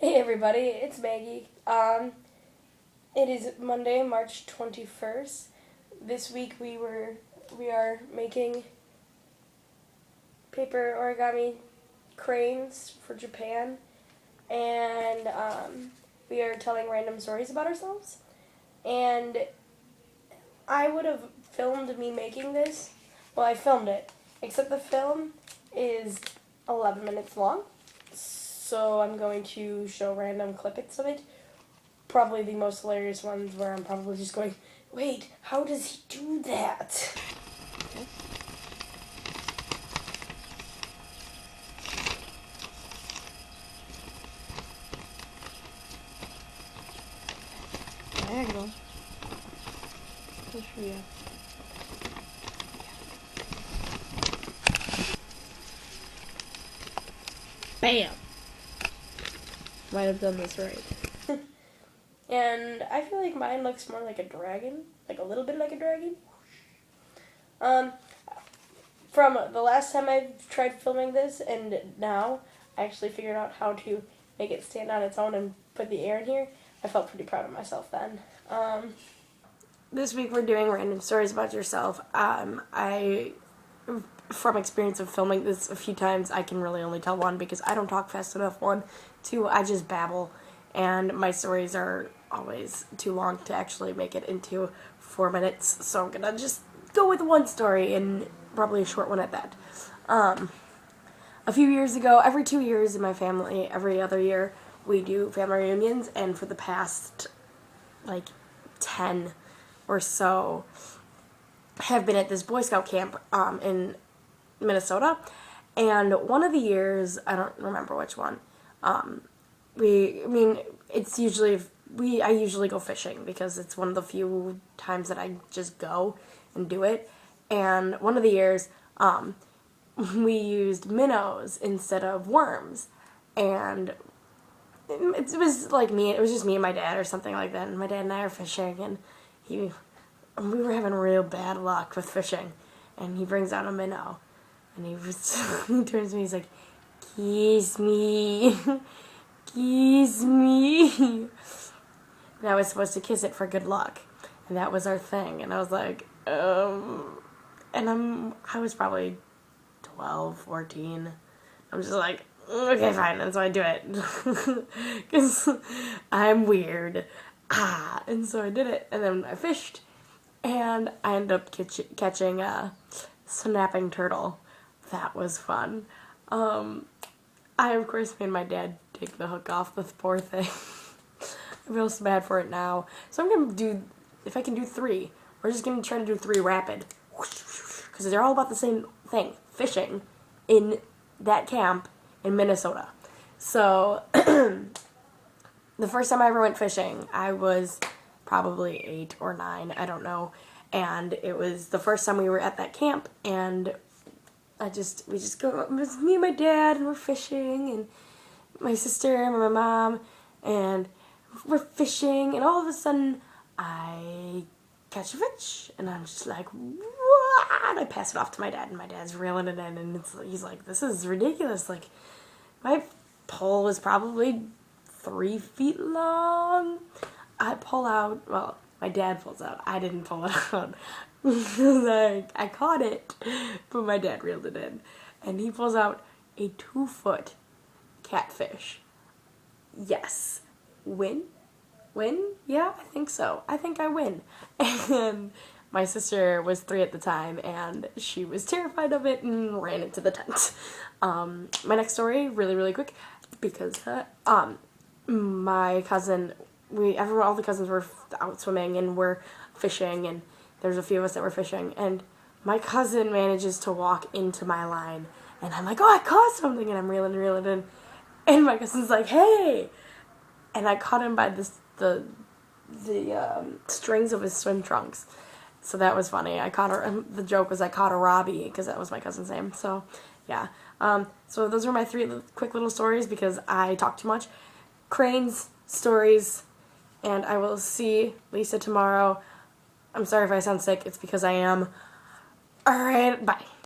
Hey everybody, it's Maggie. It is Monday, March 21st. This week we are making paper origami cranes for Japan, and we are telling random stories about ourselves. And I would have filmed me making this. Well, I filmed it, except the film is 11 minutes long. So I'm going to show random clippets of it. Probably the most hilarious ones where I'm probably just going, wait, how does he do that? Diagonal. Push for you. Bam! Might have done this right. And I feel like mine looks more like a dragon, like a little bit like a dragon. From the last time I tried filming this and now, I actually figured out how to make it stand on its own and put the air in here. I felt pretty proud of myself then. This week we're doing random stories about yourself. From experience of filming this a few times, I can really only tell one because I don't talk fast enough. One, two, I just babble, and my stories are always too long to actually make it into 4 minutes. So I'm gonna just go with one story, and probably a short one at that. A few years ago, every 2 years in my family, every other year, we do family reunions, and for the past, 10 or so, have been at this Boy Scout camp in Minnesota, and one of the years, I don't remember which one, it's usually, I usually go fishing because it's one of the few times that I just go and do it, and one of the years, we used minnows instead of worms, and it was just me and my dad or something like that, and my dad and I are fishing, and we were having real bad luck with fishing, and he brings out a minnow, and he turns to me, he's like, kiss me, kiss me, and I was supposed to kiss it for good luck, and that was our thing, and I was like, and I was probably 12, 14, I'm just like, okay, fine, and so I do it, because I'm weird, and so I did it, and then I fished, and I ended up catching a snapping turtle. That was fun. I, of course, made my dad take the hook off the poor thing. I feel so bad for it now. So I'm going to do, if I can do 3, we're just going to try to do 3 rapid. Because they're all about the same thing. Fishing in that camp in Minnesota. So, the first time I ever went fishing, I was probably 8 or 9, I don't know, and it was the first time we were at that camp, and we just go, it was me and my dad, and we're fishing, and my sister and my mom, and we're fishing, and all of a sudden, I catch a fish, and I'm just like, what? And I pass it off to my dad, and my dad's reeling it in, and he's like, this is ridiculous, like, my pole was probably 3 feet long. I pull out, well, my dad pulls out. I didn't pull it out. I caught it, but my dad reeled it in. And he pulls out a 2-foot catfish. Yes. Win? Win? Yeah, I think so. I think I win. And my sister was 3 at the time, and she was terrified of it and ran into the tent. My next story, really, really quick, because, my cousin, all the cousins were out swimming and were fishing, and there's a few of us that were fishing, and my cousin manages to walk into my line, and I'm like, oh, I caught something, and I'm reeling in, and my cousin's like, hey, and I caught him by the strings of his swim trunks, so that was funny. I caught her, the joke was I caught a Robbie, because that was my cousin's name, so, yeah. So those were my 3 quick little stories, because I talk too much. Cranes, stories, and I will see Lisa tomorrow. I'm sorry if I sound sick, it's because I am. Alright, bye.